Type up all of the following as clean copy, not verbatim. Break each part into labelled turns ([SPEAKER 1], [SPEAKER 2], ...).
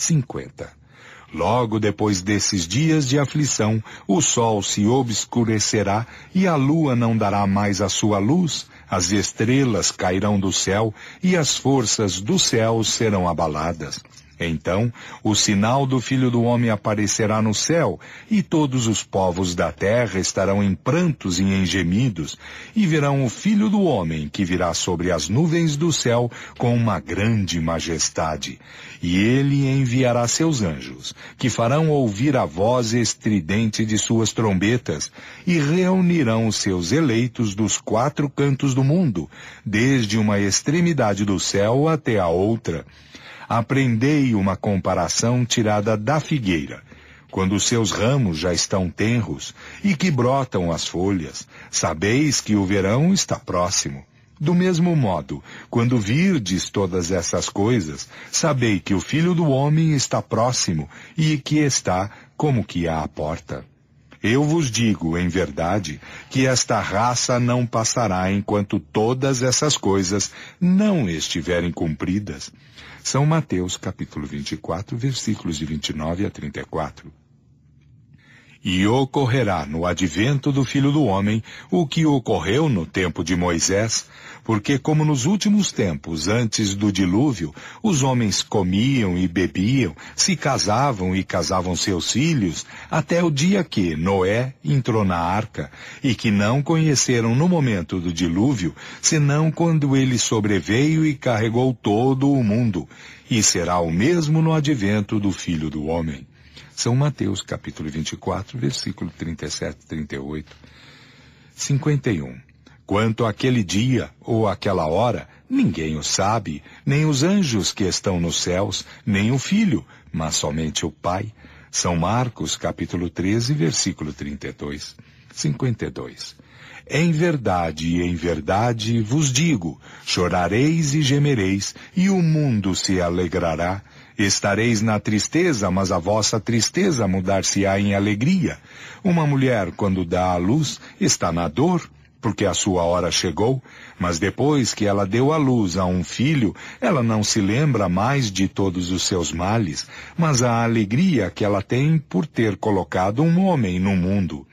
[SPEAKER 1] 50. Logo depois desses dias de aflição, o sol se obscurecerá e a lua não dará mais a sua luz, as estrelas cairão do céu e as forças do céu serão abaladas. Então, o sinal do Filho do Homem aparecerá no céu, e todos os povos da terra estarão em prantos e em gemidos, e verão o Filho do Homem que virá sobre as nuvens do céu com uma grande majestade. E ele enviará seus anjos, que farão ouvir a voz estridente de suas trombetas, e reunirão os seus eleitos dos 4 cantos do mundo, desde uma extremidade do céu até a outra. Aprendei uma comparação tirada da figueira. Quando os seus ramos já estão tenros e que brotam as folhas, sabeis que o verão está próximo. Do mesmo modo, quando virdes todas essas coisas, sabei que o Filho do Homem está próximo e que está como que à porta. Eu vos digo, em verdade, que esta raça não passará enquanto todas essas coisas não estiverem cumpridas. São Mateus, capítulo 24, versículos de 29 a 34. E ocorrerá no advento do Filho do Homem o que ocorreu no tempo de Moisés, porque como nos últimos tempos, antes do dilúvio, os homens comiam e bebiam, se casavam e casavam seus filhos, até o dia que Noé entrou na arca, e que não conheceram no momento do dilúvio, senão quando ele sobreveio e carregou todo o mundo, e será o mesmo no advento do Filho do Homem. São Mateus, capítulo 24, versículo 37 e 38. 51. Quanto àquele dia ou àquela hora, ninguém o sabe, nem os anjos que estão nos céus, nem o Filho, mas somente o Pai. São Marcos, capítulo 13, versículo 32. 52. Em verdade vos digo, chorareis e gemereis, e o mundo se alegrará. Estareis na tristeza, mas a vossa tristeza mudar-se-á em alegria. Uma mulher, quando dá à luz, está na dor, porque a sua hora chegou, mas depois que ela deu à luz a um filho, ela não se lembra mais de todos os seus males, mas a alegria que ela tem por ter colocado um homem no mundo.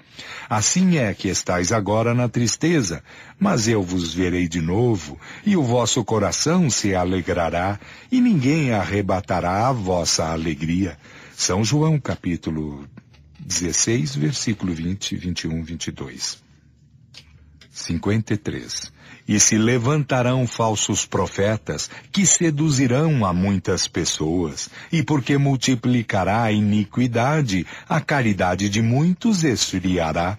[SPEAKER 1] Assim é que estáis agora na tristeza, mas eu vos verei de novo, e o vosso coração se alegrará, e ninguém arrebatará a vossa alegria. São João, capítulo 16, versículo 20, 21, 22. 53. E se levantarão falsos profetas, que seduzirão a muitas pessoas, e porque multiplicará a iniquidade, a caridade de muitos esfriará.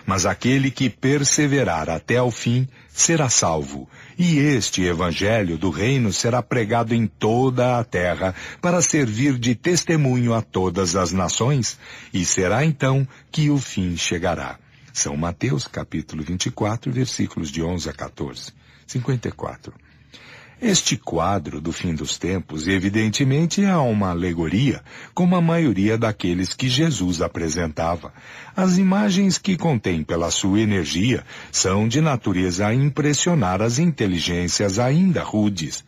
[SPEAKER 1] Mas aquele que perseverar até ao fim será salvo. E este evangelho do reino será pregado em toda a terra, para servir de testemunho a todas as nações, e será então que o fim chegará. São Mateus, capítulo 24, versículos de 11 a 14. 54. Este quadro do fim dos tempos, evidentemente, é uma alegoria, como a maioria daqueles que Jesus apresentava. As imagens que contém pela sua energia são de natureza a impressionar as inteligências ainda rudes.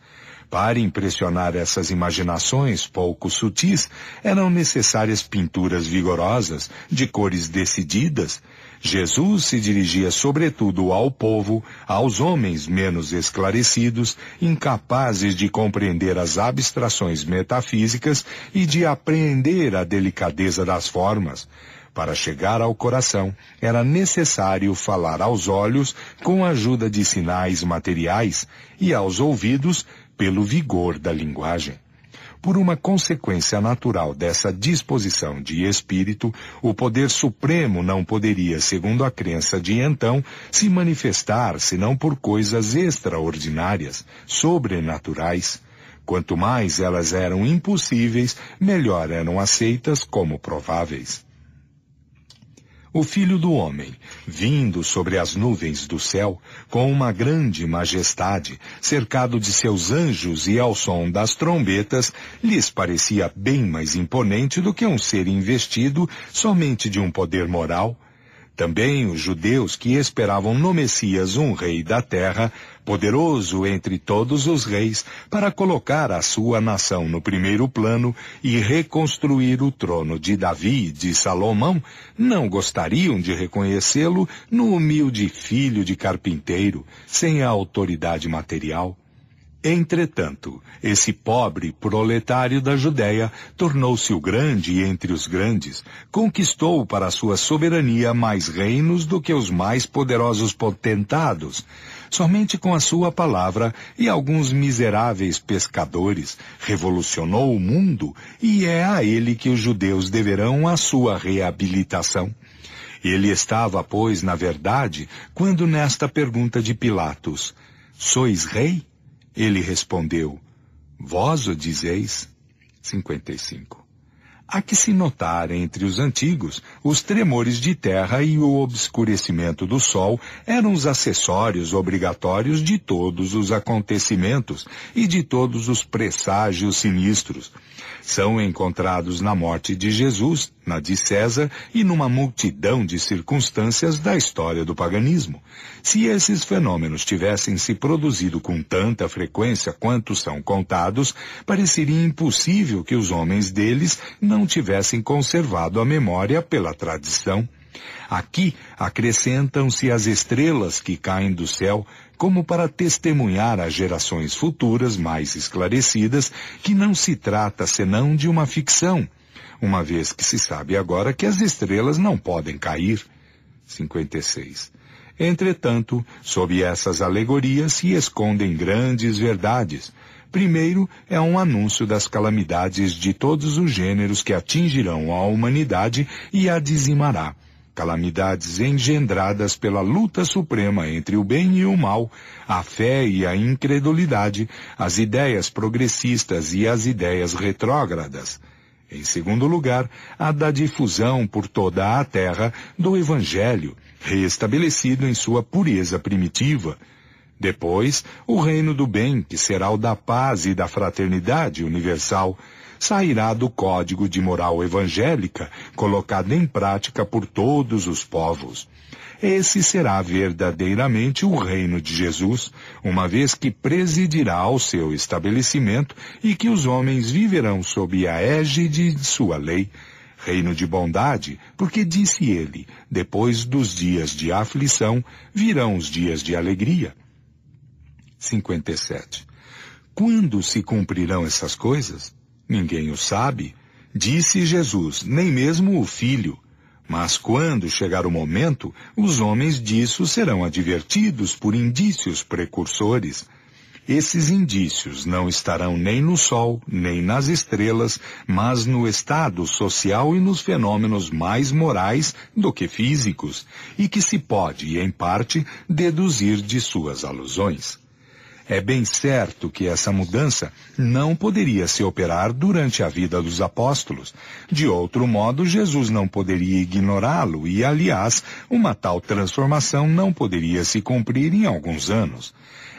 [SPEAKER 1] Para impressionar essas imaginações pouco sutis, eram necessárias pinturas vigorosas, de cores decididas. Jesus se dirigia sobretudo ao povo, aos homens menos esclarecidos, incapazes de compreender as abstrações metafísicas e de apreender a delicadeza das formas. Para chegar ao coração, era necessário falar aos olhos com a ajuda de sinais materiais e aos ouvidos pelo vigor da linguagem. Por uma consequência natural dessa disposição de espírito, o poder supremo não poderia, segundo a crença de então, se manifestar senão por coisas extraordinárias, sobrenaturais. Quanto mais elas eram impossíveis, melhor eram aceitas como prováveis. O Filho do Homem, vindo sobre as nuvens do céu, com uma grande majestade, cercado de seus anjos e ao som das trombetas, lhes parecia bem mais imponente do que um ser investido somente de um poder moral. Também os judeus que esperavam no Messias um rei da terra poderoso entre todos os reis, para colocar a sua nação no primeiro plano e reconstruir o trono de Davi e de Salomão, não gostariam de reconhecê-lo no humilde filho de carpinteiro, sem a autoridade material. Entretanto, esse pobre proletário da Judéia tornou-se o grande entre os grandes, conquistou para sua soberania mais reinos do que os mais poderosos potentados. Somente com a sua palavra e alguns miseráveis pescadores revolucionou o mundo, e é a ele que os judeus deverão a sua reabilitação. Ele estava, pois, na verdade, quando nesta pergunta de Pilatos, "Sois rei?" Ele respondeu, "Vós o dizeis." 55. Há que se notar entre os antigos, os tremores de terra e o obscurecimento do sol eram os acessórios obrigatórios de todos os acontecimentos e de todos os presságios sinistros. São encontrados na morte de Jesus, na de César e numa multidão de circunstâncias da história do paganismo. Se esses fenômenos tivessem se produzido com tanta frequência quanto são contados, pareceria impossível que os homens deles não tivessem conservado a memória pela tradição. Aqui acrescentam-se as estrelas que caem do céu, como para testemunhar às gerações futuras mais esclarecidas que não se trata senão de uma ficção, uma vez que se sabe agora que as estrelas não podem cair. 56. Entretanto, sob essas alegorias se escondem grandes verdades. Primeiro, é um anúncio das calamidades de todos os gêneros que atingirão a humanidade e a dizimará. Calamidades engendradas pela luta suprema entre o bem e o mal, a fé e a incredulidade, as ideias progressistas e as ideias retrógradas. Em segundo lugar, a da difusão por toda a terra do Evangelho, reestabelecido em sua pureza primitiva. Depois, o reino do bem, que será o da paz e da fraternidade universal, sairá do código de moral evangélica, colocado em prática por todos os povos. Esse será verdadeiramente o reino de Jesus, uma vez que presidirá ao seu estabelecimento e que os homens viverão sob a égide de sua lei. Reino de bondade, porque disse ele, depois dos dias de aflição, virão os dias de alegria. 57. Quando se cumprirão essas coisas? Ninguém o sabe. Disse Jesus, nem mesmo o Filho. Mas quando chegar o momento, os homens disso serão advertidos por indícios precursores. Esses indícios não estarão nem no sol, nem nas estrelas, mas no estado social e nos fenômenos mais morais do que físicos, e que se pode, em parte, deduzir de suas alusões. É bem certo que essa mudança não poderia se operar durante a vida dos apóstolos. De outro modo, Jesus não poderia ignorá-lo e, aliás, uma tal transformação não poderia se cumprir em alguns anos.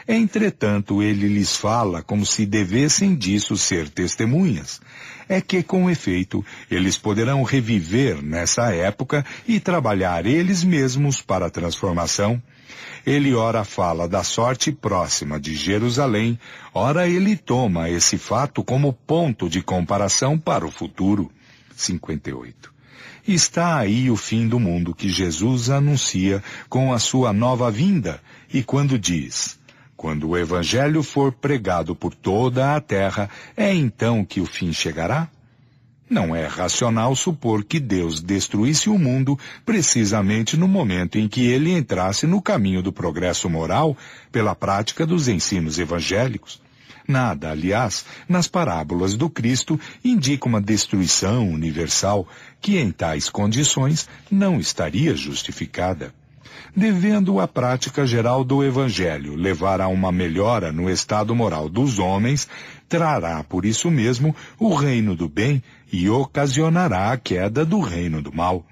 [SPEAKER 1] Entretanto, ele lhes fala como se devessem disso ser testemunhas. É que, com efeito, eles poderão reviver nessa época e trabalhar eles mesmos para a transformação. Ele ora fala da sorte próxima de Jerusalém, ora ele toma esse fato como ponto de comparação para o futuro. 58. Está aí o fim do mundo que Jesus anuncia com a sua nova vinda, e quando diz, quando o Evangelho for pregado por toda a terra, é então que o fim chegará? Não é racional supor que Deus destruísse o mundo precisamente no momento em que ele entrasse no caminho do progresso moral pela prática dos ensinos evangélicos. Nada, aliás, nas parábolas do Cristo indica uma destruição universal que em tais condições não estaria justificada. Devendo a prática geral do Evangelho levar a uma melhora no estado moral dos homens, trará por isso mesmo o reino do bem e ocasionará a queda do reino do mal.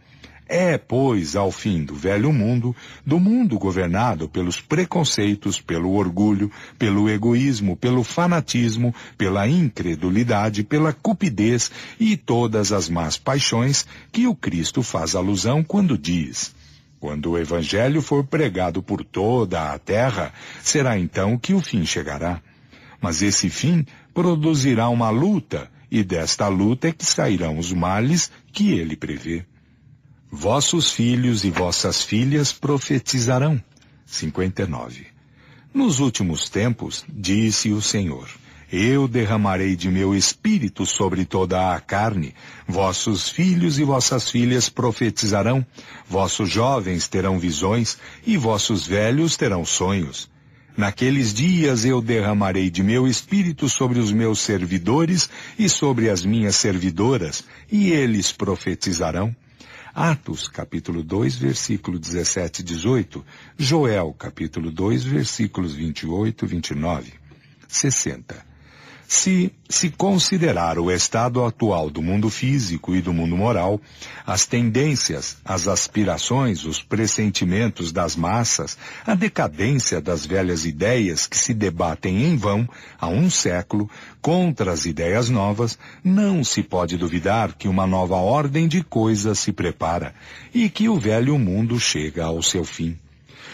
[SPEAKER 1] É, pois, ao fim do velho mundo, do mundo governado pelos preconceitos, pelo orgulho, pelo egoísmo, pelo fanatismo, pela incredulidade, pela cupidez e todas as más paixões, que o Cristo faz alusão quando diz, Quando o Evangelho for pregado por toda a terra, será então que o fim chegará. Mas esse fim produzirá uma luta, e desta luta é que sairão os males que ele prevê. Vossos filhos e vossas filhas profetizarão. 59. Nos últimos tempos, disse o Senhor, eu derramarei de meu espírito sobre toda a carne. Vossos filhos e vossas filhas profetizarão. Vossos jovens terão visões e vossos velhos terão sonhos. Naqueles dias eu derramarei de meu espírito sobre os meus servidores e sobre as minhas servidoras, e eles profetizarão. Atos, capítulo 2, versículo 17 e 18. Joel, capítulo 2, versículos 28 e 29. 60. Se considerar o estado atual do mundo físico e do mundo moral, as tendências, as aspirações, os pressentimentos das massas, a decadência das velhas ideias que se debatem em vão há um século contra as ideias novas, não se pode duvidar que uma nova ordem de coisas se prepara e que o velho mundo chega ao seu fim.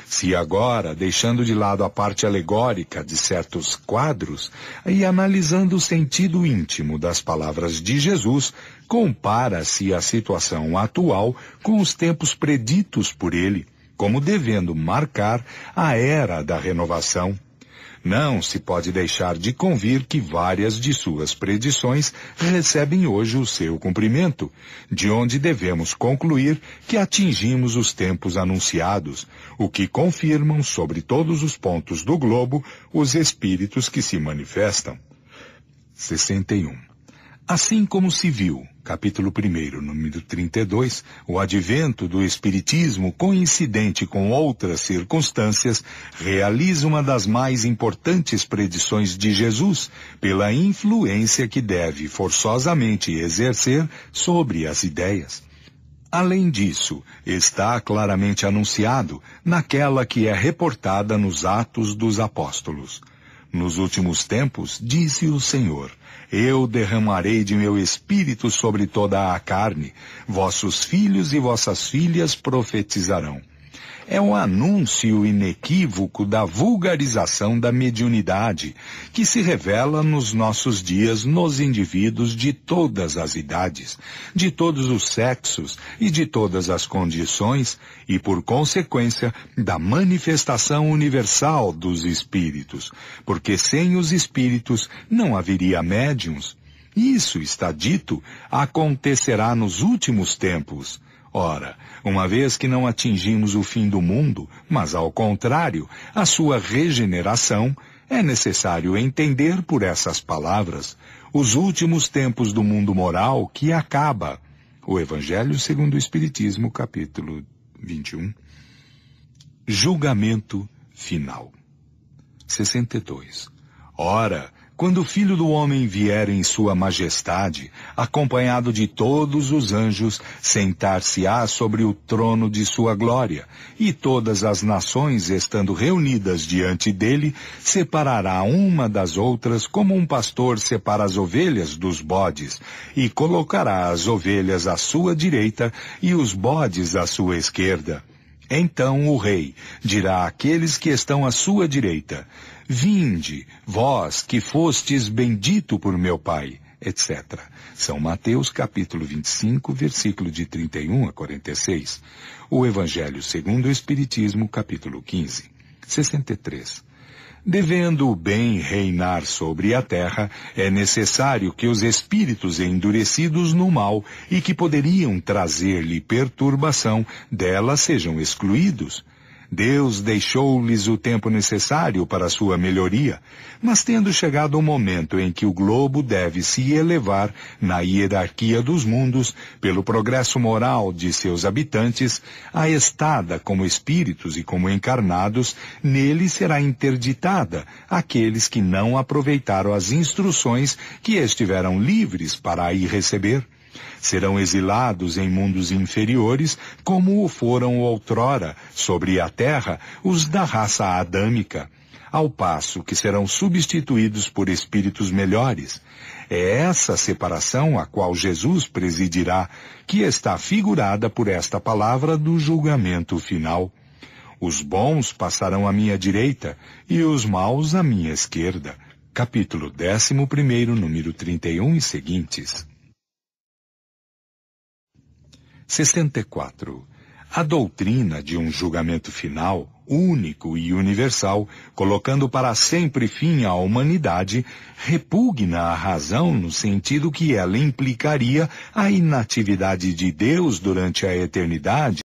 [SPEAKER 1] Se agora, deixando de lado a parte alegórica de certos quadros e analisando o sentido íntimo das palavras de Jesus, compara-se a situação atual com os tempos preditos por ele, como devendo marcar a era da renovação. Não se pode deixar de convir que várias de suas predições recebem hoje o seu cumprimento, de onde devemos concluir que atingimos os tempos anunciados, o que confirmam sobre todos os pontos do globo os espíritos que se manifestam. 61. Assim como se viu, capítulo 1, número 32, o advento do Espiritismo, coincidente com outras circunstâncias, realiza uma das mais importantes predições de Jesus, pela influência que deve forçosamente exercer sobre as ideias. Além disso, está claramente anunciado naquela que é reportada nos Atos dos Apóstolos. Nos últimos tempos, disse o Senhor, eu derramarei de meu espírito sobre toda a carne, vossos filhos e vossas filhas profetizarão. É um anúncio inequívoco da vulgarização da mediunidade, que se revela nos nossos dias nos indivíduos de todas as idades, de todos os sexos e de todas as condições, e por consequência da manifestação universal dos espíritos, porque sem os espíritos não haveria médiuns. Isso está dito, acontecerá nos últimos tempos. Ora, uma vez que não atingimos o fim do mundo, mas ao contrário, a sua regeneração, é necessário entender por essas palavras os últimos tempos do mundo moral que acaba. O Evangelho segundo o Espiritismo, capítulo 21. Julgamento final. 62. Ora, quando o Filho do Homem vier em sua majestade, acompanhado de todos os anjos, sentar-se-á sobre o trono de sua glória, e todas as nações, estando reunidas diante dele, separará uma das outras como um pastor separa as ovelhas dos bodes, e colocará as ovelhas à sua direita e os bodes à sua esquerda. Então o rei dirá àqueles que estão à sua direita, vinde, vós que fostes bendito por meu Pai, etc. São Mateus capítulo 25, versículo de 31 a 46. O Evangelho segundo o Espiritismo, capítulo 15. 63. Devendo o bem reinar sobre a terra, é necessário que os espíritos endurecidos no mal e que poderiam trazer-lhe perturbação dela sejam excluídos. Deus deixou-lhes o tempo necessário para a sua melhoria, mas tendo chegado o momento em que o globo deve se elevar na hierarquia dos mundos, pelo progresso moral de seus habitantes, a estada como espíritos e como encarnados, nele será interditada aqueles que não aproveitaram as instruções que estiveram livres para aí receber. Serão exilados em mundos inferiores, como o foram outrora, sobre a terra, os da raça adâmica, ao passo que serão substituídos por espíritos melhores. É essa separação a qual Jesus presidirá, que está figurada por esta palavra do julgamento final. Os bons passarão à minha direita e os maus à minha esquerda. Capítulo 11, número 31 e seguintes. 64. A doutrina de um julgamento final, único e universal, colocando para sempre fim à humanidade, repugna a razão no sentido que ela implicaria a inatividade de Deus durante a eternidade,